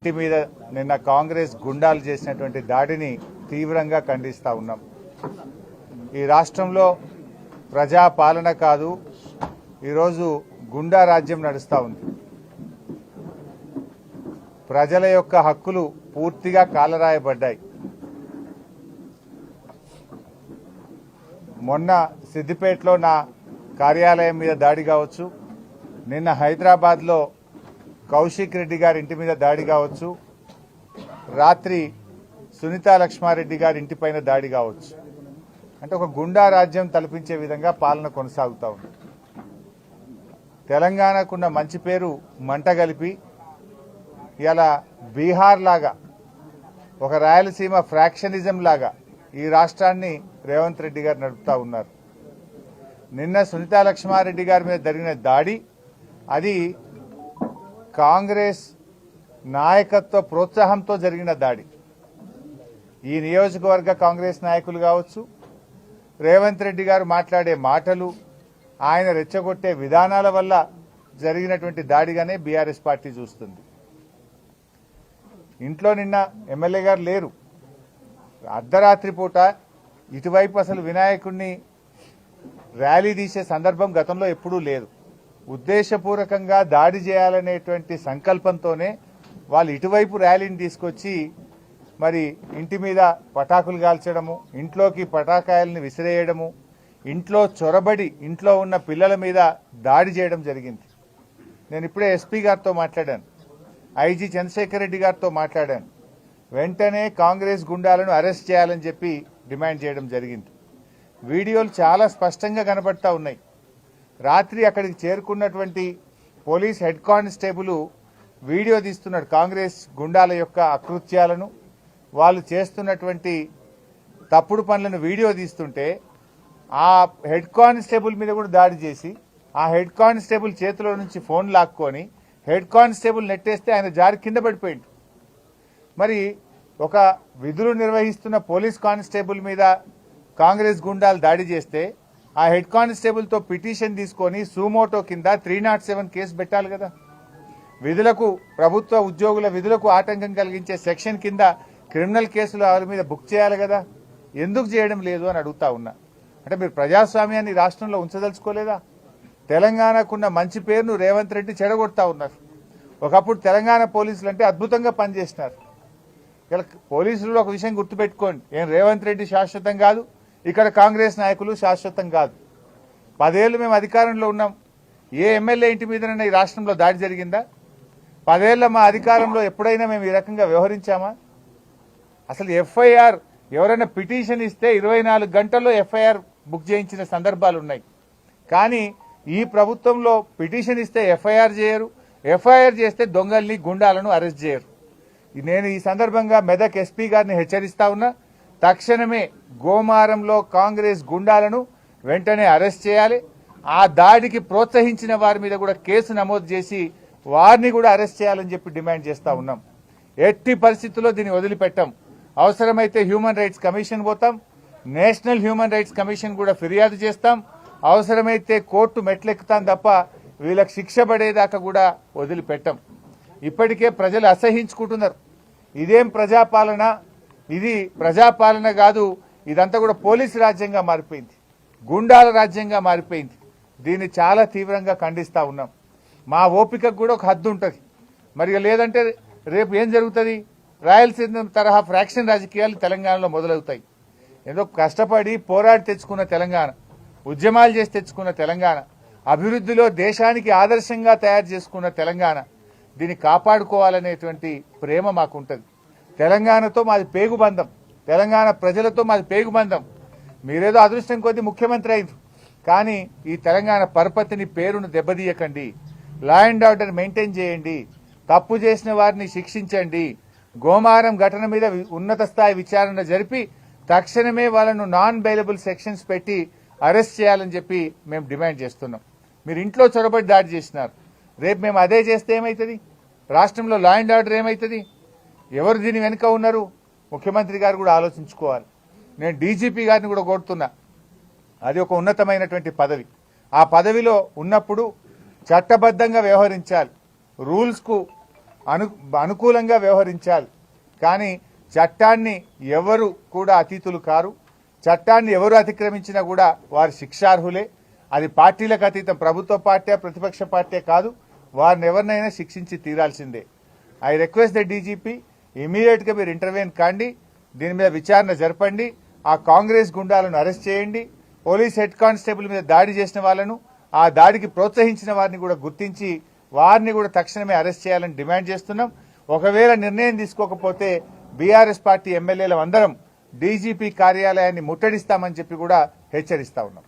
ఇంటి మీద నిన్న కాంగ్రెస్ గుండాలు చేసినటువంటి దాడిని తీవ్రంగా ఖండిస్తా ఉన్నాం. ఈ రాష్ట్రంలో ప్రజా పాలన కాదు, ఈరోజు గుండా రాజ్యం నడుస్తూ ఉంది. ప్రజల యొక్క హక్కులు పూర్తిగా కాలరాయబడ్డాయి. మొన్న సిద్దిపేటలో నా కార్యాలయం మీద దాడి కావచ్చు, నిన్న హైదరాబాద్లో కౌశిక్ రెడ్డి గారి ఇంటి మీద దాడి కావచ్చు, రాత్రి సునీతా లక్ష్మారెడ్డి గారి ఇంటిపైన దాడి కావచ్చు. అంటే ఒక గుండా రాజ్యం తలపించే విధంగా పాలన కొనసాగుతూ ఉంది. తెలంగాణకున్న మంచి పేరు మంటగలిపి ఇలా బీహార్ లాగా, ఒక రాయలసీమ ఫ్రాక్షనిజం లాగా ఈ రాష్ట్రాన్ని రేవంత్ రెడ్డి గారు నడుపుతా ఉన్నారు. నిన్న సునీతా లక్ష్మారెడ్డి గారి మీద జరిగిన దాడి అది కాంగ్రెస్ నాయకత్వ ప్రోత్సాహంతో జరిగిన దాడి. ఈ నియోజకవర్గ కాంగ్రెస్ నాయకులు కావచ్చు, రేవంత్ రెడ్డి గారు మాట్లాడే మాటలు, ఆయన రెచ్చగొట్టే విధానాల వల్ల జరిగినటువంటి దాడిగానే బీఆర్ఎస్ పార్టీ చూస్తుంది. ఇంట్లో నిన్న ఎమ్మెల్యే గారు లేరు. అర్ధరాత్రి పూట ఇటువైపు అసలు వినాయకుడిని ర్యాలీ తీసే సందర్భం గతంలో ఎప్పుడూ లేదు. ఉద్దేశపూర్వకంగా దాడి చేయాలనేటువంటి సంకల్పంతోనే వాళ్ళు ఇటువైపు ర్యాలీని తీసుకొచ్చి మరి ఇంటి మీద పటాకులు కాల్చడము, ఇంట్లోకి పటాకాయల్ని విసిరేయడము, ఇంట్లో చొరబడి ఇంట్లో ఉన్న పిల్లల మీద దాడి చేయడం జరిగింది. నేను ఇప్పుడే ఎస్పీ గారితో మాట్లాడాను, ఐజీ చంద్రశేఖర్ రెడ్డి గారితో మాట్లాడాను. వెంటనే కాంగ్రెస్ గుండాలను అరెస్ట్ చేయాలని చెప్పి డిమాండ్ చేయడం జరిగింది. వీడియోలు చాలా స్పష్టంగా కనబడతా ఉన్నాయి. రాత్రి అక్కడికి చేరుకున్నటువంటి పోలీస్ హెడ్ కానిస్టేబుల్ వీడియో తీస్తున్నాడు కాంగ్రెస్ గుండాల యొక్క అకృత్యాలను, వాళ్ళు చేస్తున్నటువంటి తప్పుడు పనులను వీడియో తీస్తుంటే ఆ హెడ్ కానిస్టేబుల్ మీద కూడా దాడి చేసి ఆ హెడ్ కానిస్టేబుల్ చేతిలో నుంచి ఫోన్ లాక్కొని హెడ్ కానిస్టేబుల్ నెట్టేస్తే ఆయన జారి కింద పడిపోయింది. మరి ఒక విధులు నిర్వహిస్తున్న పోలీస్ కానిస్టేబుల్ మీద కాంగ్రెస్ గుండాలు దాడి చేస్తే ఆ హెడ్ కానిస్టేబుల్తో పిటిషన్ తీసుకొని సూమోటో కింద 307 కేసు పెట్టాలి కదా. విధులకు, ప్రభుత్వ ఉద్యోగుల విధులకు ఆటంకం కలిగించే సెక్షన్ కింద క్రిమినల్ కేసులు వాళ్ళ మీద బుక్ చేయాలి కదా. ఎందుకు చేయడం లేదు అని అడుగుతా ఉన్నా. అంటే మీరు ప్రజాస్వామ్యాన్ని రాష్ట్రంలో ఉంచదలుచుకోలేదా? తెలంగాణకున్న మంచి పేరును రేవంత్ రెడ్డి చెడగొడతా ఉన్నారు. ఒకప్పుడు తెలంగాణ పోలీసులు అంటే అద్భుతంగా పనిచేసినారు. ఇలా పోలీసులు ఒక విషయం గుర్తుపెట్టుకోండి, ఏం రేవంత్ రెడ్డి శాశ్వతం కాదు, ఇక్కడ కాంగ్రెస్ నాయకులు శాశ్వతం కాదు. 10 ఏళ్లు మేము అధికారంలో ఉన్నాం. ఏ ఎమ్మెల్యే ఇంటి మీదనైనా ఈ రాష్ట్రంలో దాడి జరిగిందా? 10 ఏళ్ల మా అధికారంలో ఎప్పుడైనా మేము ఈ రకంగా వ్యవహరించామా? అసలు ఎఫ్ఐఆర్ ఎవరైనా పిటిషన్ ఇస్తే 24 గంటల్లో ఎఫ్ఐఆర్ బుక్ చేయించిన సందర్భాలు ఉన్నాయి. కానీ ఈ ప్రభుత్వంలో పిటిషన్ ఇస్తే ఎఫ్ఐఆర్ చేయరు, ఎఫ్ఐఆర్ చేస్తే దొంగల్ని గుండాలను అరెస్ట్ చేయరు. నేను ఈ సందర్భంగా మెదక్ ఎస్పీ గారిని హెచ్చరిస్తా ఉన్నా, తక్షణమే గోమారంలో కాంగ్రెస్ గుండాలను వెంటనే అరెస్ట్ చేయాలి. ఆ దాడికి ప్రోత్సహించిన వారి మీద కూడా కేసు నమోదు చేసి వారిని కూడా అరెస్ట్ చేయాలని చెప్పి డిమాండ్ చేస్తా ఉన్నాం. ఎట్టి పరిస్థితుల్లో దీన్ని వదిలిపెట్టాం. అవసరమైతే హ్యూమన్ రైట్స్ కమిషన్ పోతాం, నేషనల్ హ్యూమన్ రైట్స్ కమిషన్ కూడా ఫిర్యాదు చేస్తాం, అవసరమైతే కోర్టు మెట్లెక్కుతాం తప్ప వీళ్ళకి శిక్ష పడేదాకా కూడా వదిలిపెట్టాం. ఇప్పటికే ప్రజలు అసహించుకుంటున్నారు. ఇదేం ప్రజాపాలన? ఇది ప్రజాపాలన కాదు, ఇదంతా కూడా పోలీసు రాజ్యంగా మారిపోయింది, గుండాల రాజ్యంగా మారిపోయింది. దీన్ని చాలా తీవ్రంగా ఖండిస్తా ఉన్నాం. మా ఓపికకు కూడా ఒక హద్దు ఉంటుంది. మరి లేదంటే రేపు ఏం జరుగుతుంది? రాయలసీమ తరహా ఫ్రాక్షన్ రాజకీయాలు తెలంగాణలో మొదలవుతాయి. ఏదో కష్టపడి పోరాడి తెచ్చుకున్న తెలంగాణ, ఉద్యమాలు చేసి తెచ్చుకున్న తెలంగాణ, అభివృద్ధిలో దేశానికి ఆదర్శంగా తయారు చేసుకున్న తెలంగాణ, దీన్ని కాపాడుకోవాలనేటువంటి ప్రేమ మాకుంటుంది. తెలంగాణతో మాది పేగుబంధం, తెలంగాణ ప్రజలతో మాది పేగుబంధం. మీరేదో అదృష్టం కొద్దీ ముఖ్యమంత్రి అయింది, కానీ ఈ తెలంగాణ పరపతిని, పేరును దెబ్బతీయకండి. లా అండ్ ఆర్డర్ మెయింటైన్ చేయండి, తప్పు చేసిన వారిని శిక్షించండి. గోమారం ఘటన మీద ఉన్నత స్థాయి విచారణ జరిపి తక్షణమే వాళ్ళను నాన్ బెయిలబుల్ సెక్షన్స్ పెట్టి అరెస్ట్ చేయాలని చెప్పి మేము డిమాండ్ చేస్తున్నాం. మీరు ఇంట్లో చొరబడి దాడి చేసినారు, రేపు మేము అదే చేస్తే ఏమవుతుంది? రాష్ట్రంలో లా అండ్ ఆర్డర్ ఏమవుతుంది? ఎవరు దీని వెనుక ఉన్నారు? ముఖ్యమంత్రి గారు కూడా ఆలోచించుకోవాలి. నేను డీజీపీ గారిని కూడా కోరుతున్నా, అది ఒక ఉన్నతమైనటువంటి పదవి. ఆ పదవిలో ఉన్నప్పుడు చట్టబద్ధంగా వ్యవహరించాలి, రూల్స్ కు అనుకూలంగా వ్యవహరించాలి. కానీ చట్టాన్ని ఎవరు కూడా అతీతులు కారు. చట్టాన్ని ఎవరు అతిక్రమించినా కూడా వారు శిక్షార్హులే. అది పార్టీలకు అతీతం, ప్రభుత్వ పార్టీ ప్రతిపక్ష పార్టీ కాదు, వారిని ఎవరినైనా శిక్షించి తీరాల్సిందే. I request the DGP, immediate గా మీరు ఇంటర్వ్యూన్ కాండి, దీని మీద విచారణ జరపండి, ఆ కాంగ్రెస్ గుండాలను అరెస్ట్ చేయండి, పోలీస్ హెడ్ కానిస్టేబుల్ మీద దాడి చేసిన వాళ్ళను, ఆ దాడికి ప్రోత్సహించిన వారిని కూడా గుర్తించి వారిని కూడా తక్షణమే అరెస్ట్ చేయాలని డిమాండ్ చేస్తున్నాం. ఒకవేళ నిర్ణయం తీసుకోకపోతే బీఆర్ఎస్ పార్టీ ఎమ్మెల్యేలు అందరం డీజీపీ కార్యాలయాన్ని ముట్టడిస్తామని చెప్పి కూడా హెచ్చరిస్తా ఉన్నాం.